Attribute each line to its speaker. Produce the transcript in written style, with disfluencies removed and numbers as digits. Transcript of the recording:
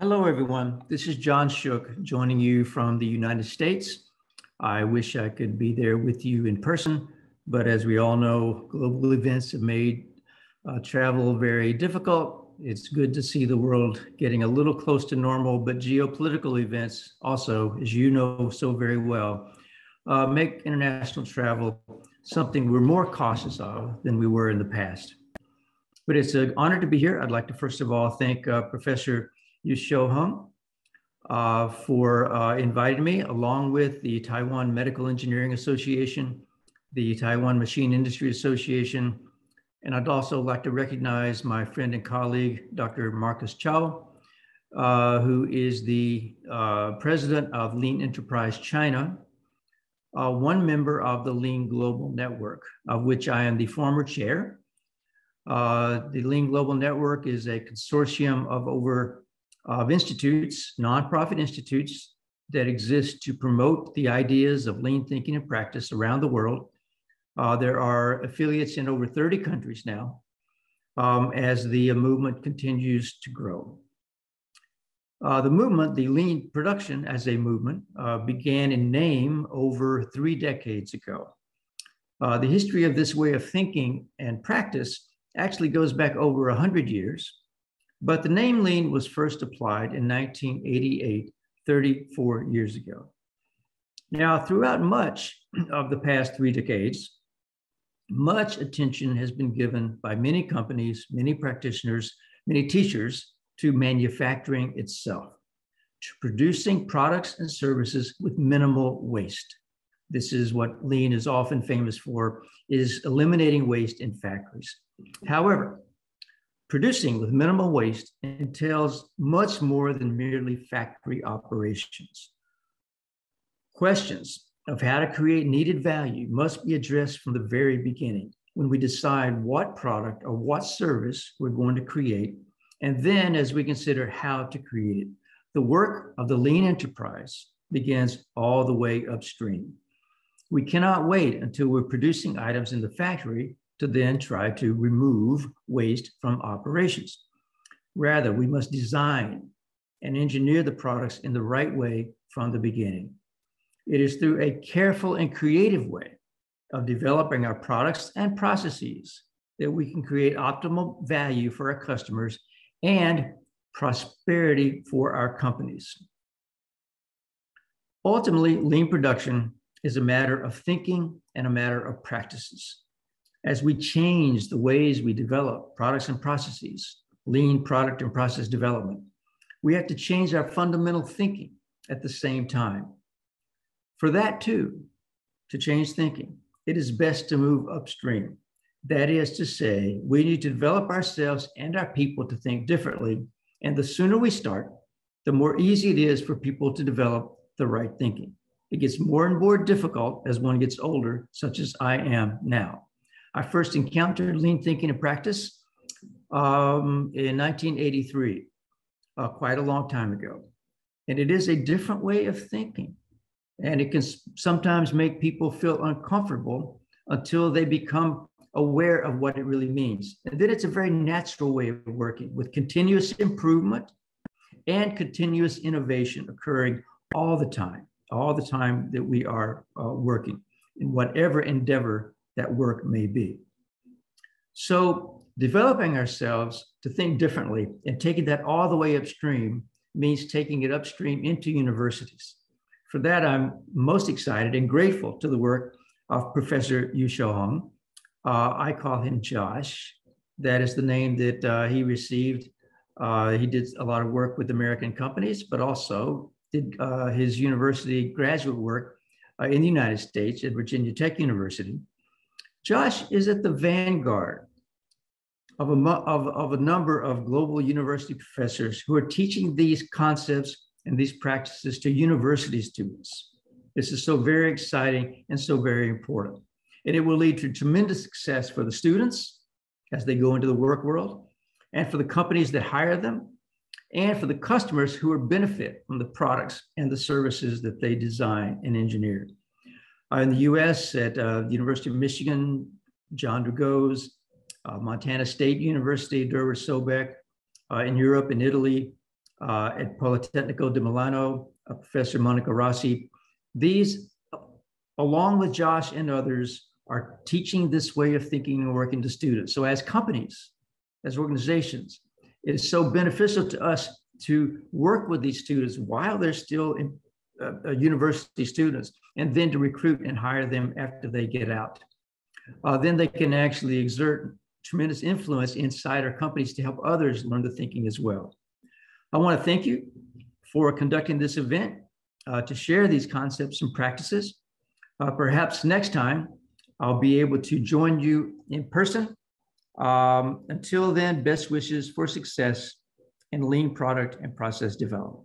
Speaker 1: Hello, everyone. This is John Shook joining you from the United States. I wish I could be there with you in person, but as we all know, global events have made travel very difficult. It's good to see the world getting a little close to normal, but geopolitical events also, as you know so very well, make international travel something we're more cautious of than we were in the past. But it's an honor to be here. I'd like to first of all thank Professor Shook for inviting me, along with the Taiwan Medical Engineering Association, the Taiwan Machine Industry Association, and I'd also like to recognize my friend and colleague, Dr. Marcus Chow, who is the president of Lean Enterprise China, one member of the Lean Global Network, of which I am the former chair. The Lean Global Network is a consortium of institutes, nonprofit institutes that exist to promote the ideas of lean thinking and practice around the world. There are affiliates in over 30 countries now as the movement continues to grow. The movement, the lean production as a movement, began in name over 3 decades ago. The history of this way of thinking and practice actually goes back over 100 years. But the name lean was first applied in 1988, 34 years ago. Now, throughout much of the past 3 decades, much attention has been given by many companies, many practitioners, many teachers to manufacturing itself, to producing products and services with minimal waste. This is what lean is often famous for, is eliminating waste in factories. However, producing with minimal waste entails much more than merely factory operations. Questions of how to create needed value must be addressed from the very beginning when we decide what product or what service we're going to create, and then as we consider how to create it. The work of the lean enterprise begins all the way upstream. We cannot wait until we're producing items in the factory to then try to remove waste from operations. Rather, we must design and engineer the products in the right way from the beginning. It is through a careful and creative way of developing our products and processes that we can create optimal value for our customers and prosperity for our companies. Ultimately, lean production is a matter of thinking and a matter of practices. As we change the ways we develop products and processes, lean product and process development, we have to change our fundamental thinking at the same time. For that too, to change thinking, it is best to move upstream. That is to say, we need to develop ourselves and our people to think differently. And the sooner we start, the more easy it is for people to develop the right thinking. It gets more and more difficult as one gets older, such as I am now. I first encountered lean thinking and practice in 1983, quite a long time ago. And it is a different way of thinking. And it can sometimes make people feel uncomfortable until they become aware of what it really means. And then it's a very natural way of working with continuous improvement and continuous innovation occurring all the time that we are working in whatever endeavor that work may be. So developing ourselves to think differently and taking that all the way upstream means taking it upstream into universities. For that, I'm most excited and grateful to the work of Professor Shook. I call him Josh. That is the name that he received. He did a lot of work with American companies, but also did his university graduate work in the United States at Virginia Tech University. Josh is at the vanguard of a number of global university professors who are teaching these concepts and these practices to university students. This is so very exciting and so very important. And it will lead to tremendous success for the students as they go into the work world, and for the companies that hire them, and for the customers who will benefit from the products and the services that they design and engineer. In the US, at the University of Michigan, John Dragos, Montana State University, Durward Sobek, in Europe, in Italy, at Politecnico di Milano, Professor Monica Rossi. These, along with Josh and others, are teaching this way of thinking and working to students. So as companies, as organizations, it is so beneficial to us to work with these students while they're still in, university students, and then to recruit and hire them after they get out. Then they can actually exert tremendous influence inside our companies to help others learn the thinking as well. I want to thank you for conducting this event to share these concepts and practices. Perhaps next time I'll be able to join you in person. Until then, best wishes for success in lean product and process development.